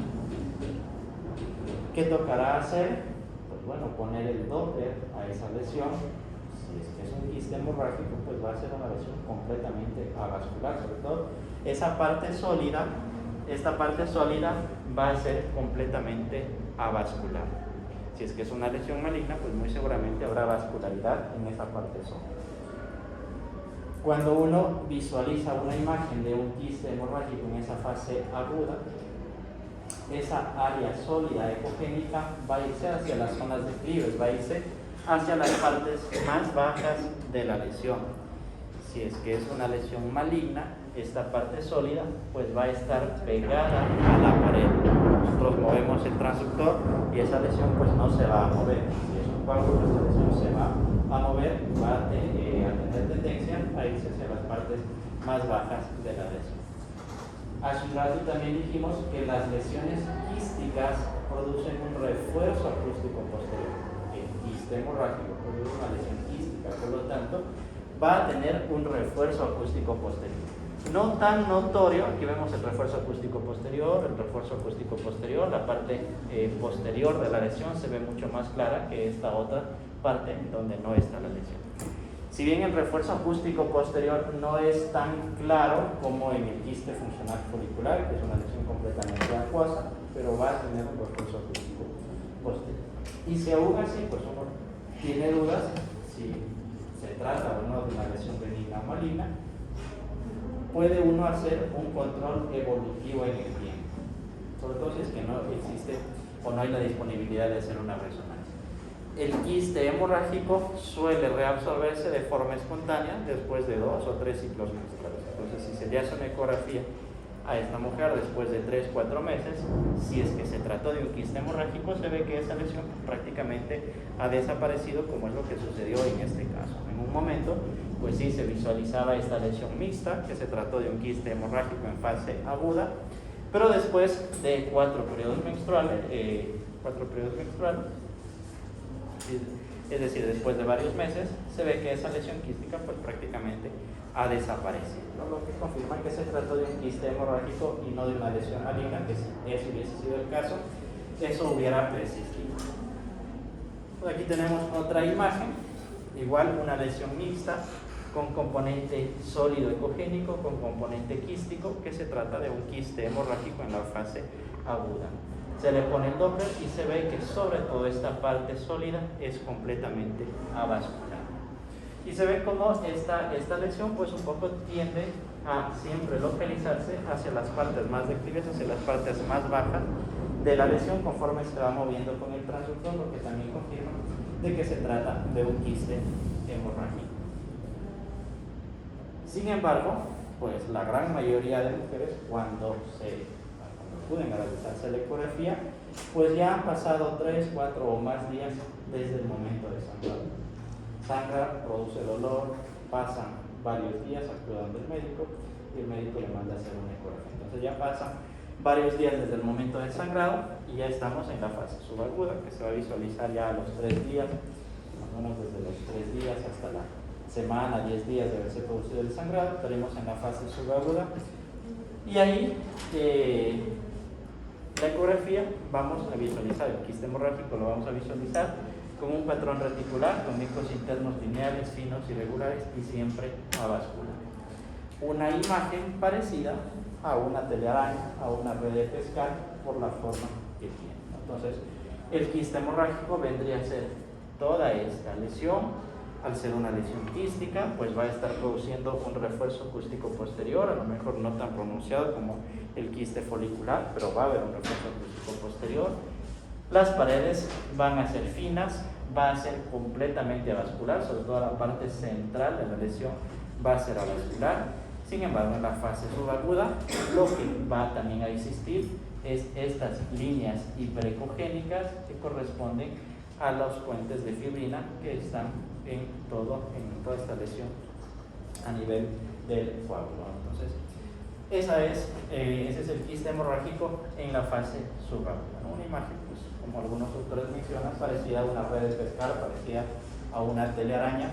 Speaker 1: ¿Qué tocará hacer? Pues bueno, poner el Doppler a esa lesión. Si es que es un quiste hemorrágico, pues va a ser una lesión completamente avascular, sobre todo esa parte sólida, esta parte sólida va a ser completamente avascular. Si es que es una lesión maligna, pues muy seguramente habrá vascularidad en esa parte sólida. Cuando uno visualiza una imagen de un quiste hemorrágico en esa fase aguda, esa área sólida ecogénica va a irse hacia las zonas declives, va a irse hacia las partes más bajas de la lesión. Si es que es una lesión maligna, esta parte sólida pues va a estar pegada a la pared. Nosotros movemos el transductor y esa lesión pues no se va a mover. Si es un coágulo, esa lesión se va a mover, va a tener tendencia a irse hacia las partes más bajas de la lesión. Hace un rato también dijimos que las lesiones quísticas producen un refuerzo acústico posterior. El quiste hemorrágico produce una lesión quística, por lo tanto, va a tener un refuerzo acústico posterior. No tan notorio, aquí vemos el refuerzo acústico posterior, la parte posterior de la lesión se ve mucho más clara que esta otra parte donde no está la lesión. Si bien el refuerzo acústico posterior no es tan claro como en el quiste funcional folicular, que es una lesión completamente acuosa, pero va a tener un refuerzo acústico posterior. Y si aún así, pues uno tiene dudas si se trata o no de una lesión benigna o maligna, puede uno hacer un control evolutivo en el tiempo, sobre todo si es que no existe o no hay la disponibilidad de hacer una resonancia. El quiste hemorrágico suele reabsorberse de forma espontánea después de 2 o 3 ciclos menstruales. Entonces, si se le hace una ecografía a esta mujer después de 3-4 meses, si es que se trató de un quiste hemorrágico, se ve que esa lesión prácticamente ha desaparecido, como es lo que sucedió en este caso. En un momento, pues sí se visualizaba esta lesión mixta, que se trató de un quiste hemorrágico en fase aguda, pero después de 4 periodos menstruales, es decir, después de varios meses, se ve que esa lesión quística pues prácticamente ha desaparecido, ¿no? Lo que confirma que se trató de un quiste hemorrágico y no de una lesión maligna, que si eso hubiese sido el caso, eso hubiera persistido. Pues aquí tenemos otra imagen, igual una lesión mixta con componente sólido ecogénico, con componente quístico, que se trata de un quiste hemorrágico en la fase aguda. Se le pone el Doppler y se ve que sobre todo esta parte sólida es completamente avascular. Y se ve como esta lesión pues un poco tiende a siempre localizarse hacia las partes más declives, hacia las partes más bajas de la lesión conforme se va moviendo con el transductor, lo que también confirma de que se trata de un quiste hemorrágico. Sin embargo, pues la gran mayoría de mujeres cuando acuden a realizarse la ecografía, pues ya han pasado 3, 4 o más días desde el momento de sangrado. Sangra, produce dolor, pasan varios días, acudan del médico y el médico le manda a hacer una ecografía. Entonces ya pasan varios días desde el momento del sangrado y ya estamos en la fase subaguda, que se va a visualizar ya a los 3 días, más o menos desde los 3 días hasta la semana, 10 días de haberse producido el sangrado, estaremos en la fase subaguda. Y ahí la ecografía vamos a visualizar el quiste hemorrágico, lo vamos a visualizar como un patrón reticular con micos internos lineales, finos, irregulares y siempre avascular. Una imagen parecida a una telaraña, a una red de pescar por la forma que tiene. Entonces, el quiste hemorrágico vendría a ser toda esta lesión. Al ser una lesión quística, pues va a estar produciendo un refuerzo acústico posterior, a lo mejor no tan pronunciado como el quiste folicular, pero va a haber un refuerzo acústico posterior. Las paredes van a ser finas, va a ser completamente avascular, sobre todo la parte central de la lesión va a ser avascular. Sin embargo, en la fase subaguda, lo que va también a existir es estas líneas hiperecogénicas que corresponden a los puentes de fibrina que están en toda esta lesión a nivel del coágulo. Entonces, ese es el quiste hemorrágico en la fase subaguda, ¿no? Una imagen, pues, como algunos autores mencionan, parecida a una red de pescar, parecida a una telaraña,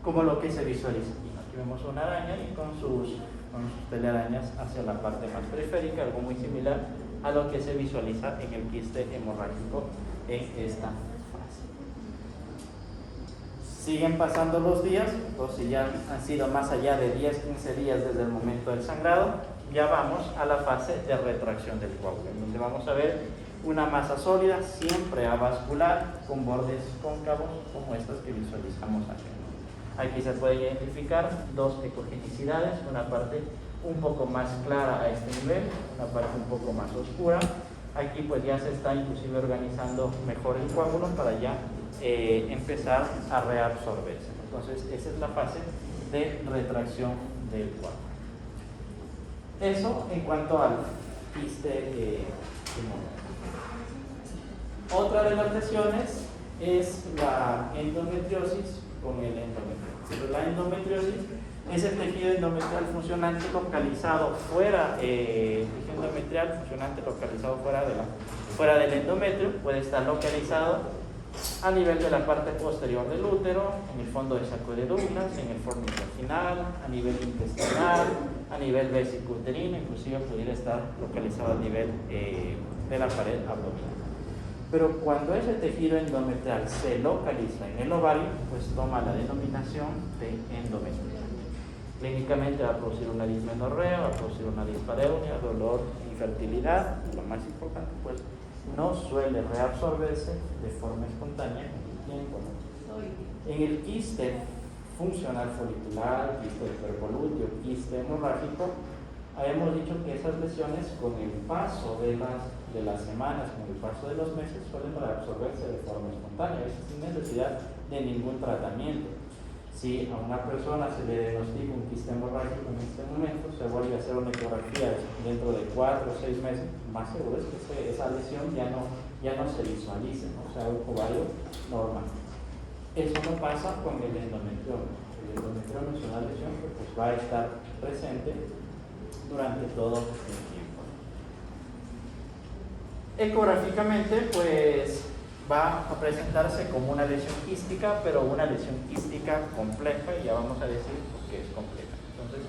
Speaker 1: como lo que se visualiza aquí. Aquí vemos una araña y con sus telarañas hacia la parte más periférica, algo muy similar a lo que se visualiza en el quiste hemorrágico en esta fase. Siguen pasando los días, entonces ya han sido más allá de 10-15 días desde el momento del sangrado, ya vamos a la fase de retracción del coágulo, donde vamos a ver una masa sólida, siempre avascular, con bordes cóncavos como estas que visualizamos aquí. Aquí se puede identificar dos ecogenicidades, una parte un poco más clara a este nivel, una parte un poco más oscura. Aquí pues ya se está inclusive organizando mejor el coágulo para ya empezar a reabsorberse. Entonces esa es la fase de retracción del coágulo. Eso en cuanto al quiste pulmonar. Otra de las lesiones es la endometriosis con el endometrio. La endometriosis es el tejido endometrial funcionante localizado fuera, tejido endometrial funcionante localizado fuera del endometrio. Puede estar localizado a nivel de la parte posterior del útero, en el fondo del saco de Douglas, en el fornix vaginal, a nivel intestinal, a nivel vesicouterino, inclusive pudiera estar localizado a nivel de la pared abdominal. Pero cuando ese tejido endometrial se localiza en el ovario, pues toma la denominación de endometriosis. Clínicamente va a producir una dismenorrea, va a producir una dispareunia, dolor, infertilidad. Lo más importante, pues, no suele reabsorberse de forma espontánea en el tiempo, ¿no? En el quiste funcional folicular, quiste hipervolúteo, quiste hemorrágico, habíamos dicho que esas lesiones con el paso de las semanas, con el paso de los meses, suelen reabsorberse de forma espontánea, sin necesidad de ningún tratamiento. Si a una persona se le diagnostica un quiste hemorrágico en este momento, se vuelve a hacer una ecografía dentro de 4 o 6 meses, más seguro es que esa lesión ya no se visualice, ¿no? O sea, un ovario normal. Eso no pasa con el endometrioma. El endometrioma es una lesión que pues, va a estar presente durante todo el tiempo. Ecográficamente, pues va a presentarse como una lesión quística, pero una lesión quística compleja, y ya vamos a decir por qué es compleja. Entonces,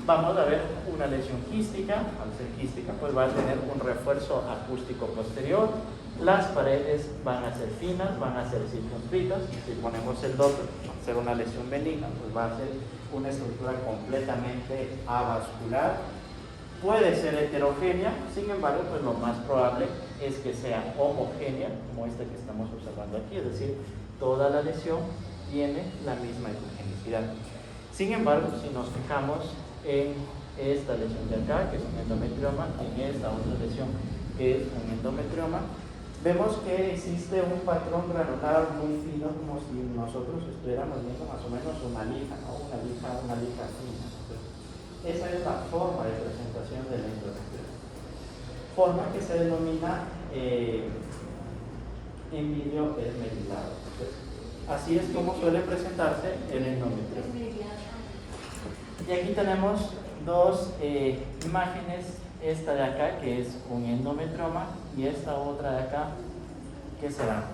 Speaker 1: vamos a ver una lesión quística. Al ser quística, pues va a tener un refuerzo acústico posterior. Las paredes van a ser finas, van a ser circunscritas. Si ponemos el Doppler, va a ser una lesión benigna, pues va a ser una estructura completamente avascular. Puede ser heterogénea, sin embargo, pues lo más probable es que sea homogénea, como esta que estamos observando aquí, es decir, toda la lesión tiene la misma ecogenicidad. Sin embargo, si nos fijamos en esta lesión de acá, que es un endometrioma, en esta otra lesión, que es un endometrioma, vemos que existe un patrón granular muy fino, como si nosotros estuviéramos viendo más o menos una lija, ¿no? Una lija fina. Esa es la forma de presentación del endometriosis. Forma que se denomina envidio esmerilado. Así es como suele presentarse el endometriosis. Y aquí tenemos dos imágenes, esta de acá que es un endometrioma y esta otra de acá que será.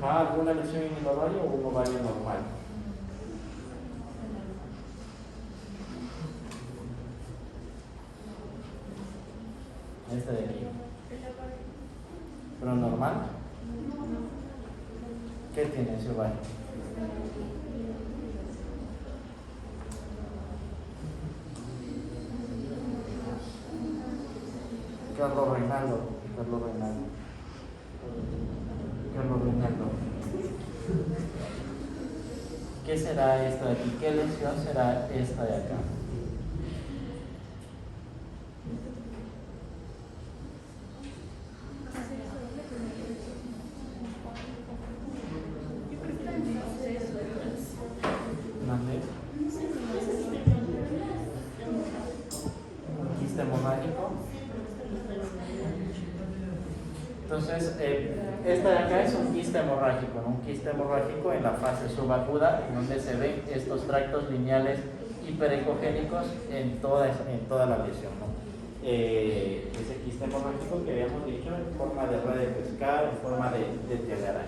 Speaker 1: ¿Alguna lesión en el ovario o un ovario normal? Este de aquí. ¿Pero normal? ¿Qué tiene ese ovario? Carlos Reinaldo. ¿Qué será esto de aquí? ¿Qué lesión será esta de acá? ¿Dónde? ¿Un quiste hemorrágico? Entonces, esta de acá es un quiste hemorrágico, ¿no? Un quiste hemorrágico en la fase subaguda, en donde se ven estos tractos lineales hiperecogénicos en toda la lesión, ¿no? Ese quiste hemorrágico que habíamos dicho en forma de red de pescar, en forma de telaraña.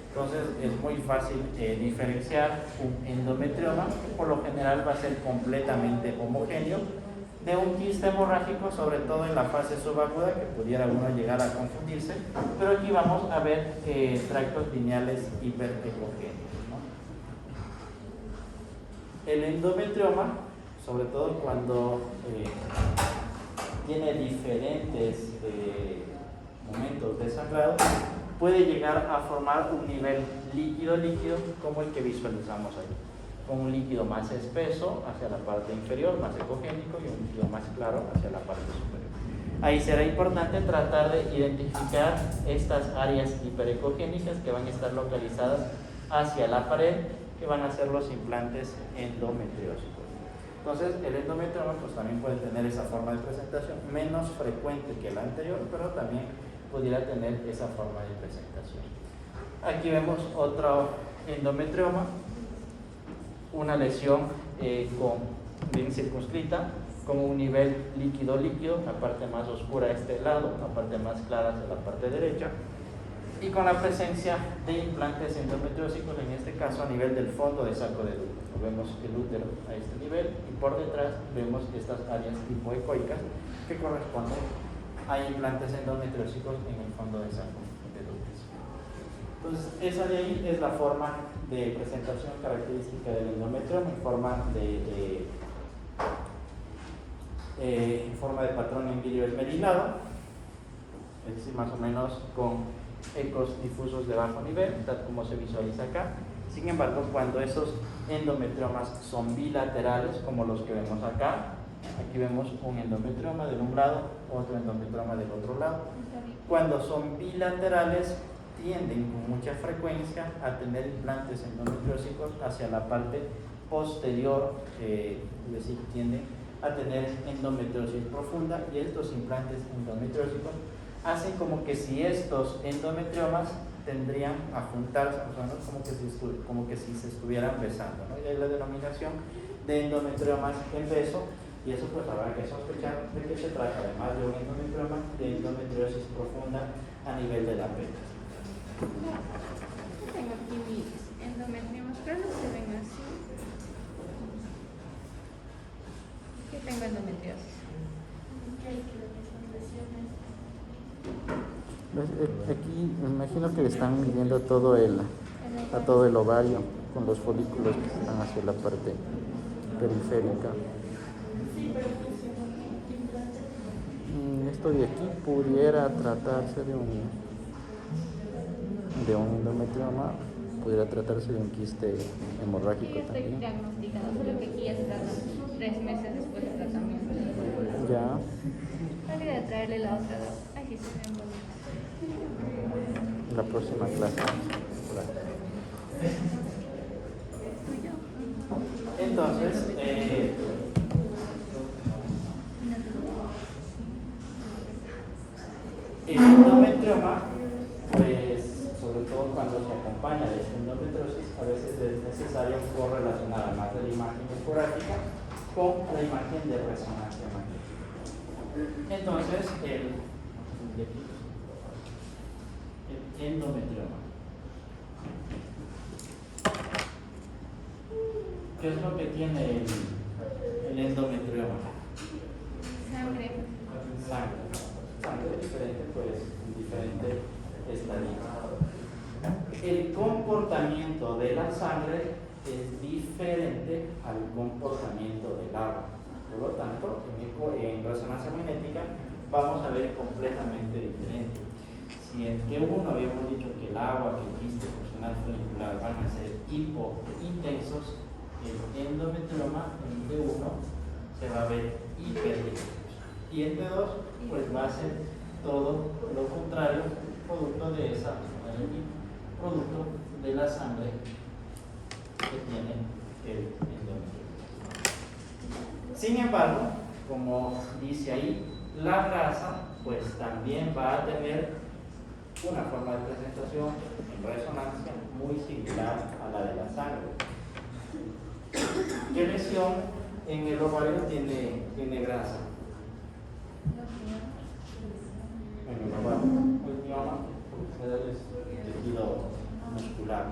Speaker 1: Entonces, es muy fácil diferenciar un endometrioma, que por lo general va a ser completamente homogéneo, de un quiste hemorrágico, sobre todo en la fase subaguda, que pudiera uno llegar a confundirse, pero aquí vamos a ver tractos lineales hiperecogéneos, ¿no? El endometrioma sobre todo cuando tiene diferentes momentos de sangrado, puede llegar a formar un nivel líquido como el que visualizamos ahí, con un líquido más espeso hacia la parte inferior, más ecogénico, y un líquido más claro hacia la parte superior. Ahí será importante tratar de identificar estas áreas hiperecogénicas que van a estar localizadas hacia la pared, que van a ser los implantes endometriósicos. Entonces, el endometrioma pues también puede tener esa forma de presentación, menos frecuente que la anterior, pero también pudiera tener esa forma de presentación. Aquí vemos otro endometrioma, una lesión bien circunscrita, con un nivel líquido, la parte más oscura a este lado, la parte más clara hacia la parte derecha, y con la presencia de implantes endometriósicos, en este caso a nivel del fondo de saco del útero. Vemos el útero a este nivel y por detrás vemos estas áreas hipoecoicas que corresponden a implantes endometriósicos en el fondo de saco del útero. Entonces, esa de ahí es la forma de presentación característica del endometrioma en forma de patrón en vidrio esmerilado, es decir, más o menos con ecos difusos de bajo nivel, tal como se visualiza acá. Sin embargo, cuando esos endometriomas son bilaterales, como los que vemos acá, aquí vemos un endometrioma de un lado, otro endometrioma del otro lado. Cuando son bilaterales, tienden con mucha frecuencia a tener implantes endometriósicos hacia la parte posterior, es decir, tienden a tener endometriosis profunda, y estos implantes endometriósicos hacen como que si estos endometriomas tendrían a juntarse, o sea, ¿no? como que si se estuvieran besando, ¿no? Y hay la denominación de endometriomas en beso, y eso pues habrá que sospechar de que se trata, además de un endometrioma, de endometriosis profunda a nivel de la peta.
Speaker 2: Tengo aquí mis endometriomas, pero no se ven así. Aquí tengo endometriosis.
Speaker 4: Aquí me imagino que están midiendo todo el ovario con los folículos que están hacia la parte periférica. Esto de aquí pudiera tratarse de un endometrioma, pudiera tratarse de un quiste hemorrágico
Speaker 2: Sí, estoy
Speaker 4: también.
Speaker 2: diagnosticada, solo que aquí ya se trata 3 meses después del tratamiento.
Speaker 4: Ya.
Speaker 2: Olvidé de traerle la otra dos. Ay, sí, se ven bonitas.
Speaker 4: La próxima clase.
Speaker 1: Entonces, el endometrioma, pues, sobre todo cuando se acompaña de esta endometriosis, a veces es necesario correlacionar, además de la imagen ecográfica, con la imagen de resonancia magnética. Entonces, el endometrioma. ¿Qué es lo que tiene el endometrioma?
Speaker 2: Sangre.
Speaker 1: Sangre diferente, pues, en diferente estadio. El comportamiento de la sangre es diferente al comportamiento del agua. Por lo tanto, en resonancia magnética vamos a ver completamente diferente. Si en T1 habíamos dicho que el agua, que el quiste funcional folicular van a ser hipointensos, el endometrioma en T1 se va a ver hiperintenso. Y en T2 pues va a ser todo lo contrario, producto de la sangre que tiene el endometrioma. Sin embargo, como dice ahí, la grasa pues también va a tener una forma de presentación en resonancia muy similar a la de la sangre. ¿Qué lesión en el ovario tiene grasa? En el ovario, el mioma es tejido muscular.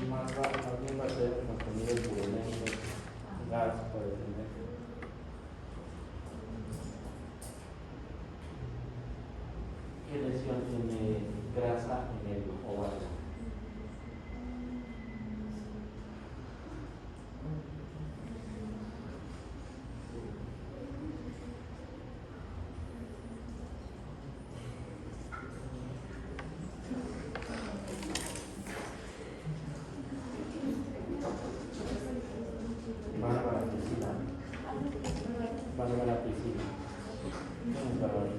Speaker 1: Más bien va a ser contenido purulento, gas, por ejemplo. ¿Qué lesión tiene grasa en ¿Quién es Bárbara?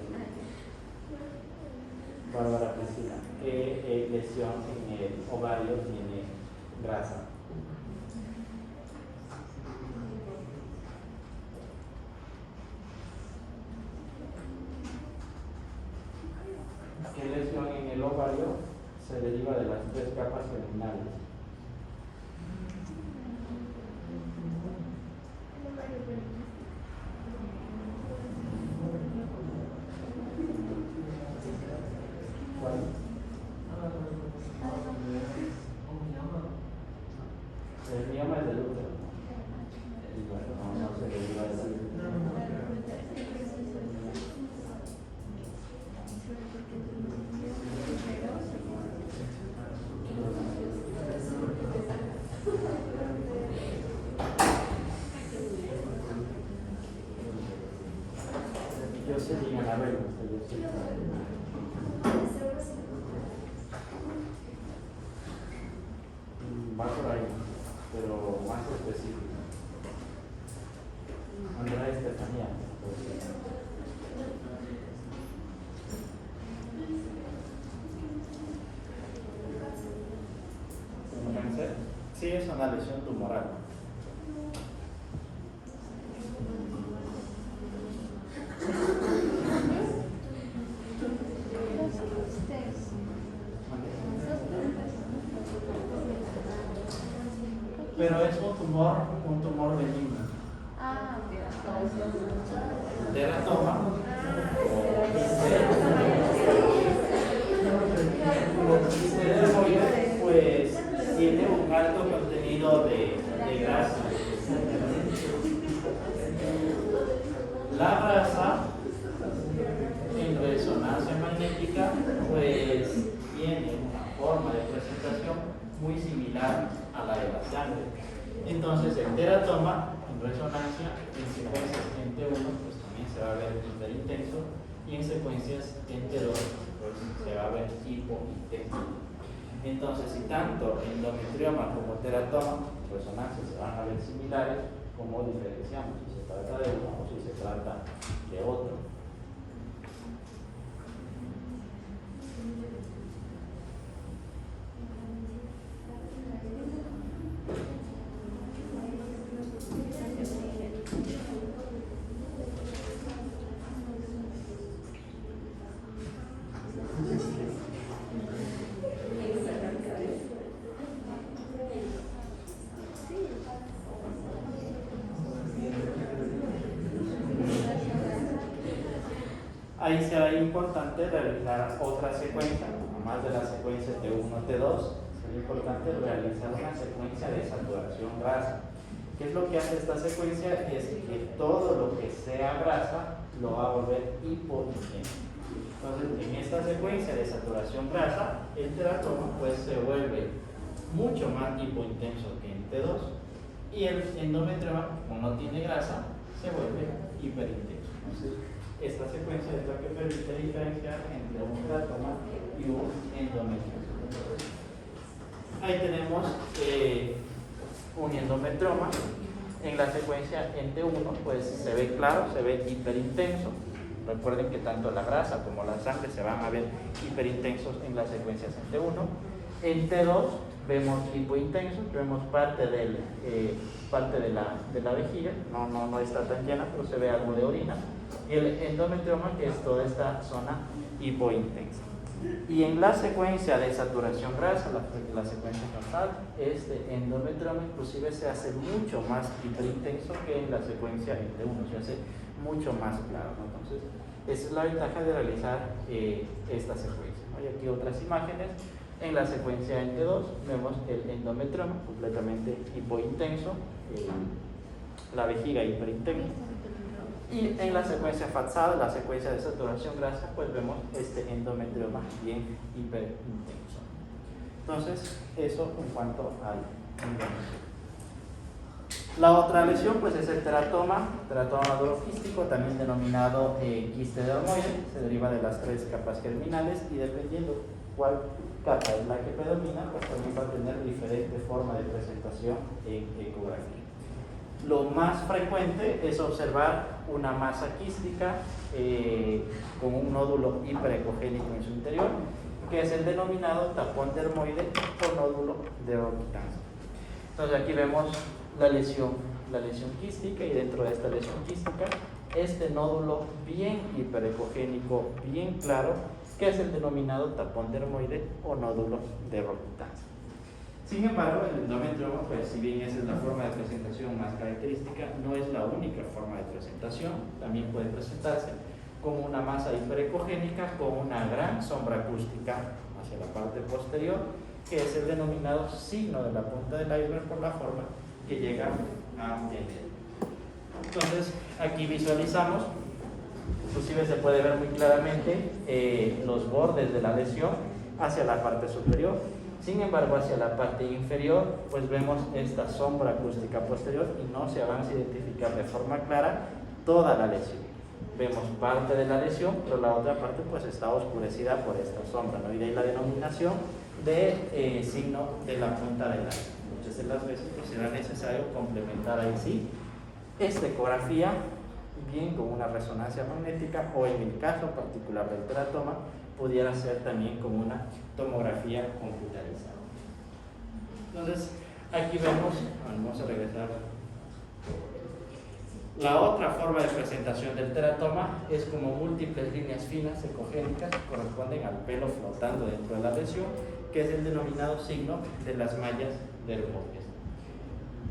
Speaker 1: Bárbara Priscila. ¿Qué lesión en el ovario tiene grasa? ¿Qué lesión en el ovario se deriva de las 3 capas germinales? ¿Cuál? El mioma es del útero. Y bueno, no se deriva de la yo sé, digan a ver, yo sé. Va por ahí, pero más específico. Andrea Estefanía. ¿Un cáncer? Sí, es una lesión tumoral. Pero es un tumor benigno.
Speaker 2: Ah,
Speaker 1: Teratoma pues tiene un alto contenido de grasa. La grasa en resonancia magnética pues tiene una forma de presentación muy similar a la de la sangre. Entonces el teratoma en resonancia en secuencias en T1 pues también se va a ver hiperintenso y en secuencias en T2 pues se va a ver hipointenso. Entonces si tanto endometrioma como teratoma en resonancia se van a ver similares, ¿cómo diferenciamos si se trata de uno o si se trata de otro? Ahí será importante realizar otra secuencia, además de la secuencia T1, T2, será importante realizar una secuencia de saturación grasa. ¿Qué es lo que hace esta secuencia? Es que todo lo que sea grasa lo va a volver hipointenso. Entonces, en esta secuencia de saturación grasa, el teratoma pues se vuelve mucho más hipointenso que en T2 y el endometrioma, como no tiene grasa, se vuelve hiperintenso. Entonces, esta secuencia es la que permite diferenciar entre un teratoma y un endometrioma. Ahí tenemos un endometrioma. En la secuencia en T1 pues se ve claro, se ve hiperintenso. Recuerden que tanto la grasa como la sangre se van a ver hiperintensos en las secuencias en T1. En T2 vemos hipointensos, vemos parte de la vejiga, no está tan llena, pero se ve algo de orina. Y el endometrioma, que es toda esta zona hipointensa. Y en la secuencia de saturación grasa, la secuencia frontal, este endometrioma inclusive se hace mucho más hiperintenso que en la secuencia en T1, se hace mucho más claro, ¿no? Entonces, esa es la ventaja de realizar esta secuencia, ¿no? Y aquí otras imágenes. En la secuencia en T2 vemos el endometrioma completamente hipointenso, la vejiga hiperintensa. Y en la secuencia FATSAD, la secuencia de saturación grasa, pues vemos este endometrioma bien hiperintenso. Entonces, eso en cuanto al endometrioma. La otra lesión pues es el teratoma duroquístico, también denominado quiste dermoide. Se deriva de las 3 capas germinales y dependiendo cuál capa es la que predomina, pues también va a tener diferente forma de presentación en ecografía. Lo más frecuente es observar una masa quística con un nódulo hiperecogénico en su interior, que es el denominado tapón dermoide o nódulo de Rokitansky. Entonces aquí vemos la lesión quística, y dentro de esta lesión quística este nódulo bien hiperecogénico, bien claro, que es el denominado tapón dermoide o nódulo de Rokitansky. Sin embargo, el endometrioma, pues si bien esa es la forma de presentación más característica, no es la única forma de presentación. También puede presentarse como una masa hiperecogénica con una gran sombra acústica hacia la parte posterior, que es el denominado signo de la punta del iceberg por la forma que llega a tener. Entonces, aquí visualizamos, inclusive se puede ver muy claramente los bordes de la lesión hacia la parte superior. Sin embargo, hacia la parte inferior, pues vemos esta sombra acústica posterior y no se avanza a identificar de forma clara toda la lesión. Vemos parte de la lesión, pero la otra parte pues está oscurecida por esta sombra, ¿no? Y de ahí la denominación de signo de la punta del iceberg. Muchas de las veces pues será necesario complementar ahí sí esta ecografía, bien con una resonancia magnética, o en el caso particular del teratoma, pudiera ser también como una tomografía computarizada. Entonces, aquí vamos a regresar. La otra forma de presentación del teratoma es como múltiples líneas finas ecogénicas que corresponden al pelo flotando dentro de la lesión, que es el denominado signo de las mallas dermoides,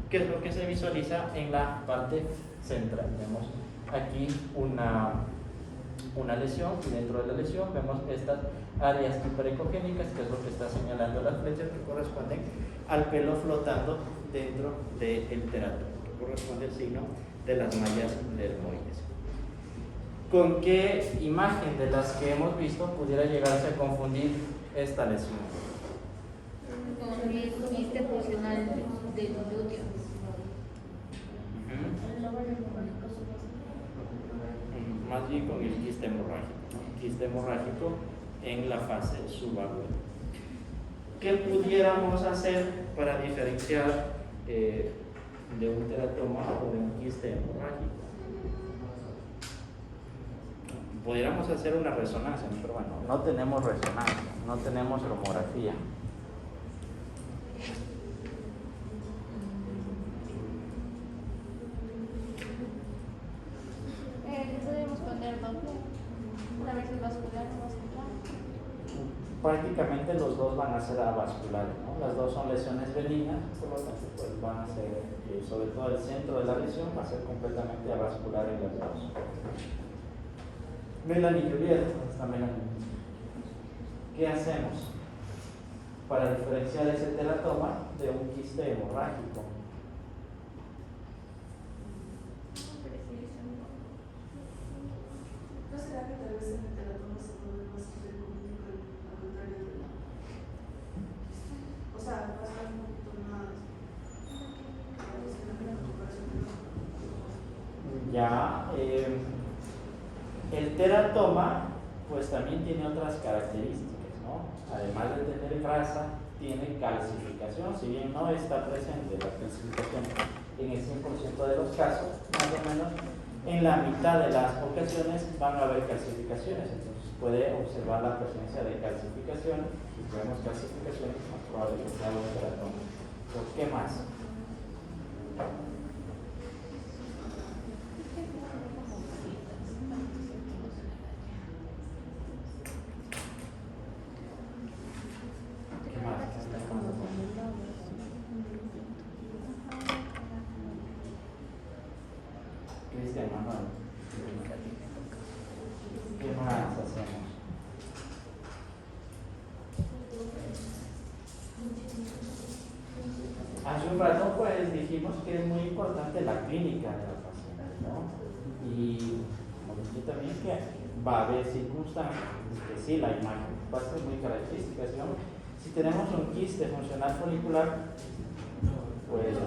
Speaker 1: que es lo que se visualiza en la parte central. Vemos aquí una lesión, y dentro de la lesión vemos estas áreas hiperecogénicas, que es lo que está señalando las flechas, que corresponden al pelo flotando dentro del teratoma, que corresponde al signo de las mallas dermoides. ¿Con qué imagen de las que hemos visto pudiera llegarse a confundir esta lesión?
Speaker 2: Con el quiste funcional del glúteo.
Speaker 1: Más bien con el quiste hemorrágico, ¿no? Quiste hemorrágico en la fase subaguda. ¿Qué pudiéramos hacer para diferenciar de un teratoma o de un quiste hemorrágico? Pudiéramos hacer una resonancia, pero bueno, no tenemos resonancia, no tenemos tomografía.
Speaker 2: Podemos poner doble, una vez es vascular o vascular.
Speaker 1: Prácticamente los dos van a ser avasculares, ¿no? Las dos son lesiones benignas, por lo tanto pues van a ser, sobre todo el centro de la lesión va a ser completamente avascular en las dos. Melanie Juliet, está Melanie. ¿Qué hacemos para diferenciar ese teratoma de un quiste hemorrágico?
Speaker 3: ¿No será que tal vez en el teratoma se puede más hiperecogénico al contrario de la? O sea, va a estar un poquito más.
Speaker 1: Ya, el teratoma pues también tiene otras características, ¿no? Además de tener grasa, tiene calcificación. Si bien no está presente la calcificación en el 100% de los casos, más o menos en la mitad de las ocasiones van a haber calcificaciones. Entonces puede observar la presencia de calcificaciones. Si vemos calcificaciones, es más probable que sea un teratoma. ¿Por qué más? Cristian Manuel, ¿qué más hacemos? Hace un rato pues dijimos que es muy importante la clínica de la paciente, ¿no? Y como dije también que va a haber circunstancias que sí, la imagen va a ser muy característica. Si tenemos un quiste funcional folicular, pues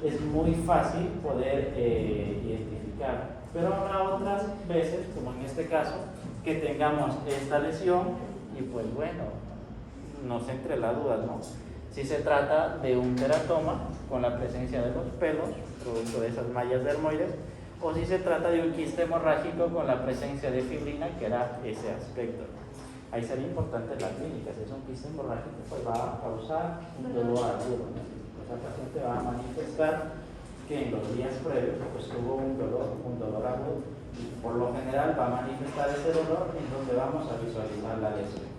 Speaker 1: es muy fácil poder identificar, pero habrá otras veces, como en este caso, que tengamos esta lesión y pues bueno, nos entre la duda, ¿no? Si se trata de un teratoma con la presencia de los pelos, producto de esas mallas dermoides, o si se trata de un quiste hemorrágico con la presencia de fibrina, que era ese aspecto. Ahí sería importante la clínica. Si es un quiste hemorrágico, pues va a causar un dolor agudo, ¿no? Pues el paciente va a manifestar que en los días previos pues tuvo un dolor agudo, y por lo general va a manifestar ese dolor en donde vamos a visualizar la lesión.